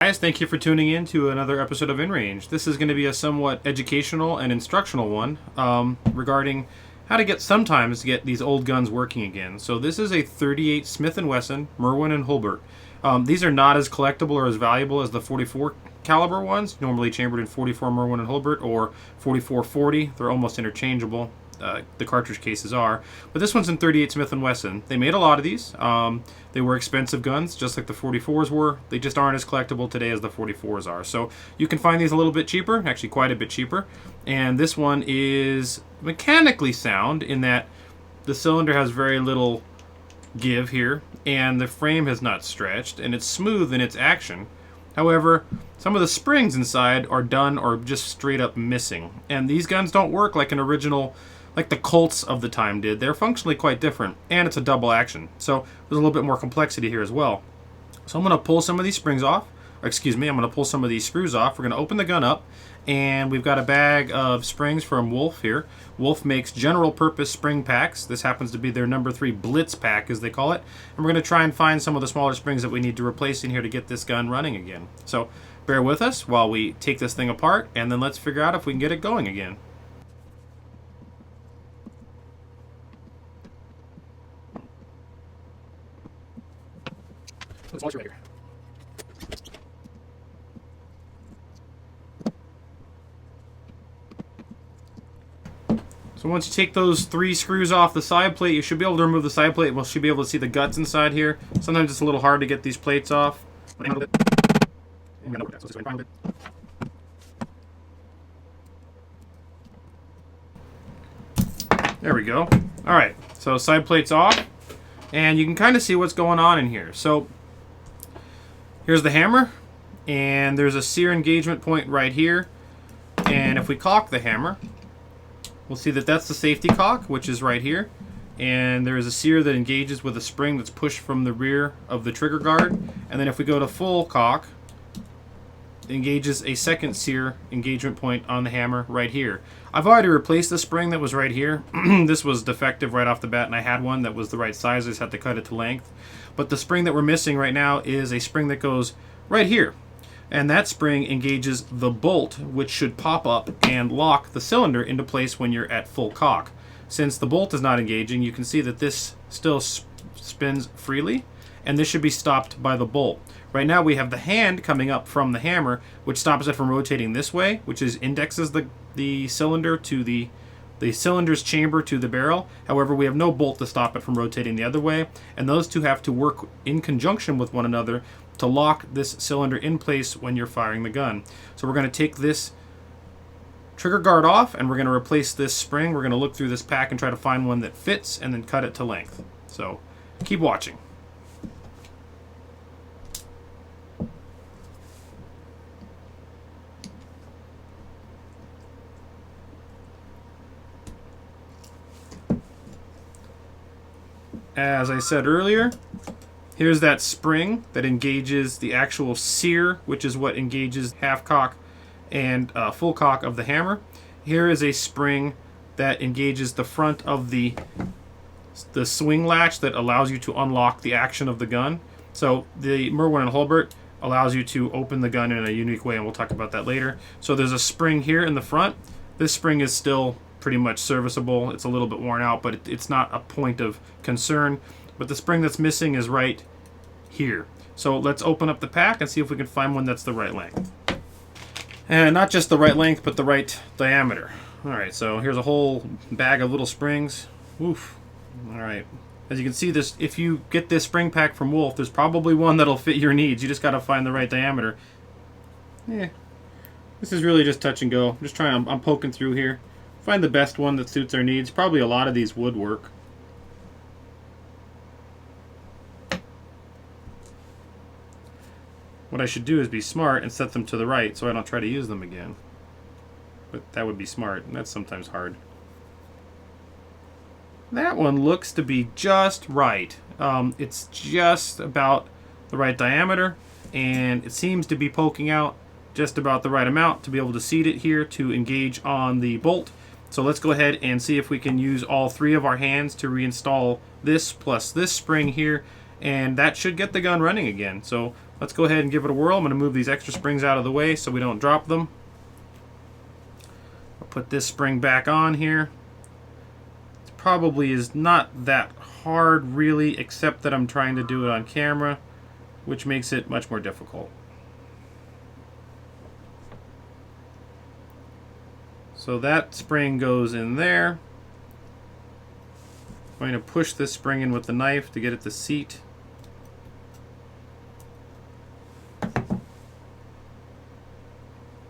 Guys, thank you for tuning in to another episode of InRange. This is going to be a somewhat educational and instructional one regarding how to sometimes get these old guns working again. So this is a 38 Smith & Wesson Merwin Hulbert. These are not as collectible or as valuable as the 44 caliber ones, normally chambered in 44 Merwin Hulbert or 4440. They're almost interchangeable. The cartridge cases are, but this one's in 38 Smith & Wesson. They made a lot of these. They were expensive guns, just like the 44s were. They just aren't as collectible today as the 44s are. So you can find these a little bit cheaper, actually quite a bit cheaper. And this one is mechanically sound in that the cylinder has very little give here, and the frame has not stretched, and it's smooth in its action. However, some of the springs inside are done or just straight up missing. And these guns don't work like an original, like the Colts of the time did. They're functionally quite different, and it's a double action. So there's a little bit more complexity here as well. So I'm going to pull some of these springs off. Or excuse me, I'm going to pull some of these screws off. We're going to open the gun up, and we've got a bag of springs from Wolf here. Wolf makes general purpose spring packs. This happens to be their number 3 Blitz pack, as they call it. And we're going to try and find some of the smaller springs that we need to replace in here to get this gun running again. So bear with us while we take this thing apart, and then let's figure out if we can get it going again. Let's watch right here. So once you take those 3 screws off the side plate, you should be able to remove the side plate. We should be able to see the guts inside here. Sometimes it's a little hard to get these plates off. There we go. All right, so side plate's off, and you can kind of see what's going on in here. So here's the hammer, and there's a sear engagement point right here. And if we cock the hammer, we'll see that that's the safety cock, which is right here. And there is a sear that engages with a spring that's pushed from the rear of the trigger guard. And then if we go to full cock, it engages a second sear engagement point on the hammer right here. I've already replaced the spring that was right here. This was defective right off the bat, and I had one that was the right size. I just had to cut it to length. But the spring that we're missing right now is a spring that goes right here. And that spring engages the bolt, which should pop up and lock the cylinder into place when you're at full cock. Since the bolt is not engaging, you can see that this still spins freely, and this should be stopped by the bolt. Right now we have the hand coming up from the hammer, which stops it from rotating this way, which indexes the cylinder to the cylinder's chamber to the barrel. However, we have no bolt to stop it from rotating the other way, and those two have to work in conjunction with one another to lock this cylinder in place when you're firing the gun. So we're going to take this trigger guard off, and we're going to replace this spring. We're going to look through this pack and try to find one that fits, and then cut it to length. So keep watching. As I said earlier, here's that spring that engages the actual sear, which is what engages half cock and full cock of the hammer. Here is a spring that engages the front of the swing latch that allows you to unlock the action of the gun. So the Merwin Hulbert allows you to open the gun in a unique way, and we'll talk about that later. So there's a spring here in the front. This spring is still pretty much serviceable. It's a little bit worn out, but it's not a point of concern. But the spring that's missing is right here. So let's open up the pack and see if we can find one that's the right length. And not just the right length, but the right diameter. All right, so here's a whole bag of little springs. Oof. All right. As you can see, this, if you get this spring pack from Wolf, there's probably one that'll fit your needs. You just got to find the right diameter. Yeah. This is really just touch and go. I'm poking through here. Find the best one that suits our needs. Probably a lot of these would work. What I should do is be smart and set them to the right so I don't try to use them again. But that would be smart, and that's sometimes hard. That one looks to be just right. It's just about the right diameter, and it seems to be poking out just about the right amount to be able to seat it here to engage on the bolt. So let's go ahead and see if we can use all 3 of our hands to reinstall this plus this spring here, and that should get the gun running again. So let's go ahead and give it a whirl. I'm going to move these extra springs out of the way so we don't drop them. I'll put this spring back on here. It probably is not that hard really, except that I'm trying to do it on camera, which makes it much more difficult. So that spring goes in there. I'm going to push this spring in with the knife to get it to seat.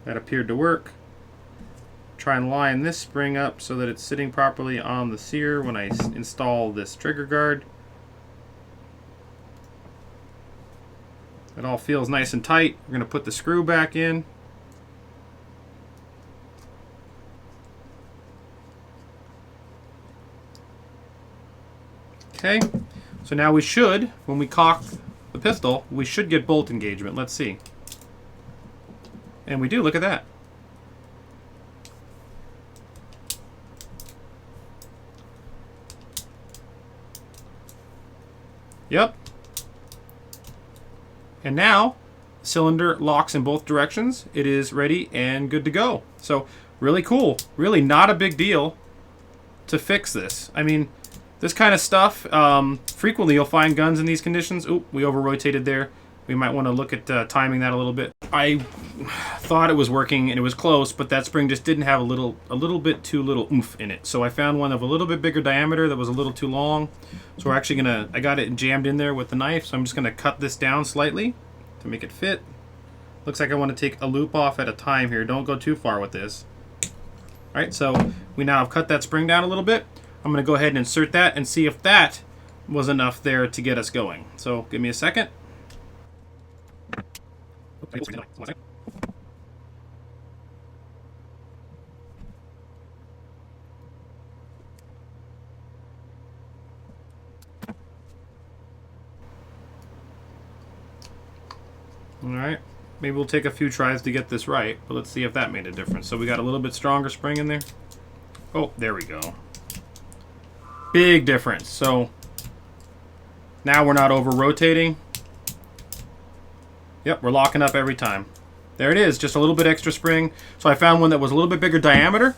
That appeared to work. Try and line this spring up so that it's sitting properly on the sear when I install this trigger guard. It all feels nice and tight. We're going to put the screw back in. Okay, so now we should, when we cock the pistol, we should get bolt engagement. Let's see. And we do, look at that. Yep. And now, the cylinder locks in both directions. It is ready and good to go. So, really cool. Really not a big deal to fix this. I mean, this kind of stuff, frequently you'll find guns in these conditions. Oop, we over-rotated there. We might want to look at timing that a little bit. I thought it was working and it was close, but that spring just didn't have a little bit too little oomph in it. So I found one of a little bit bigger diameter that was a little too long. So we're actually gonna, I got it jammed in there with the knife, so I'm just gonna cut this down slightly to make it fit. Looks like I want to take a loop off at a time here. Don't go too far with this. All right, so we now have cut that spring down a little bit. I'm gonna go ahead and insert that and see if that was enough there to get us going. So give me a second. Alright, maybe we'll take a few tries to get this right, but let's see if that made a difference. So we got a little bit stronger spring in there. Oh, there we go. Big difference. So now we're not over rotating. Yep, we're locking up every time. There it is, just a little bit extra spring. So I found one that was a little bit bigger diameter,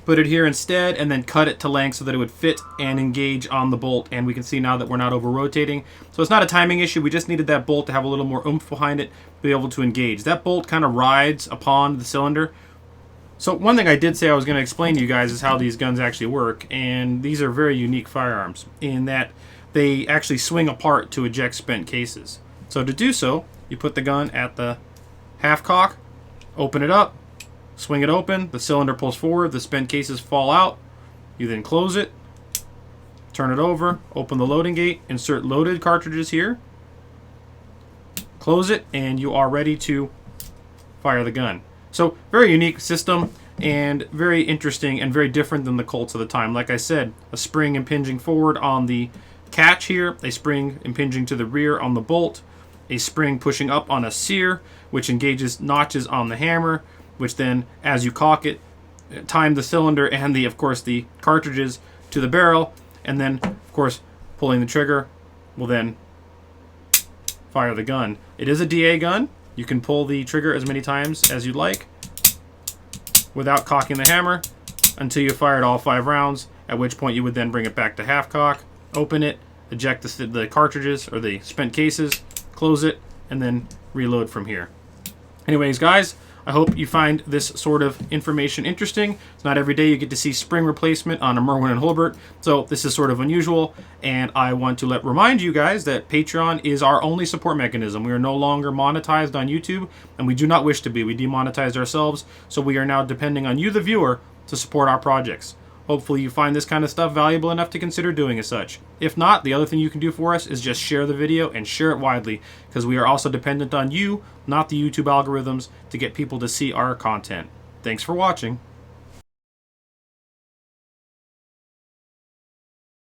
put it here instead, and then cut it to length so that it would fit and engage on the bolt. And we can see now that we're not over rotating. So it's not a timing issue, we just needed that bolt to have a little more oomph behind it, to be able to engage. That bolt kind of rides upon the cylinder. So one thing I did say I was going to explain to you guys is how these guns actually work. And these are very unique firearms in that they actually swing apart to eject spent cases. So to do so, you put the gun at the half cock, open it up, swing it open, the cylinder pulls forward, the spent cases fall out. You then close it, turn it over, open the loading gate, insert loaded cartridges here, close it, and you are ready to fire the gun. So very unique system and very interesting and very different than the Colts of the time. Like I said, a spring impinging forward on the catch here, a spring impinging to the rear on the bolt, a spring pushing up on a sear, which engages notches on the hammer, which then, as you cock it, time the cylinder and of course, the cartridges to the barrel, and then, of course, pulling the trigger will then fire the gun. It is a DA gun. You can pull the trigger as many times as you like without cocking the hammer until you fired all 5 rounds, at which point you would then bring it back to half cock, open it, eject the cartridges or the spent cases, close it, and then reload from here. Anyways, guys, I hope you find this sort of information interesting. It's not every day you get to see spring replacement on a Merwin & Hulbert, so this is sort of unusual, and I want to remind you guys that Patreon is our only support mechanism. We are no longer monetized on YouTube, and we do not wish to be. We demonetized ourselves, so we are now depending on you, the viewer, to support our projects. Hopefully you find this kind of stuff valuable enough to consider doing as such. If not, the other thing you can do for us is just share the video and share it widely, because we are also dependent on you, not the YouTube algorithms, to get people to see our content. Thanks for watching.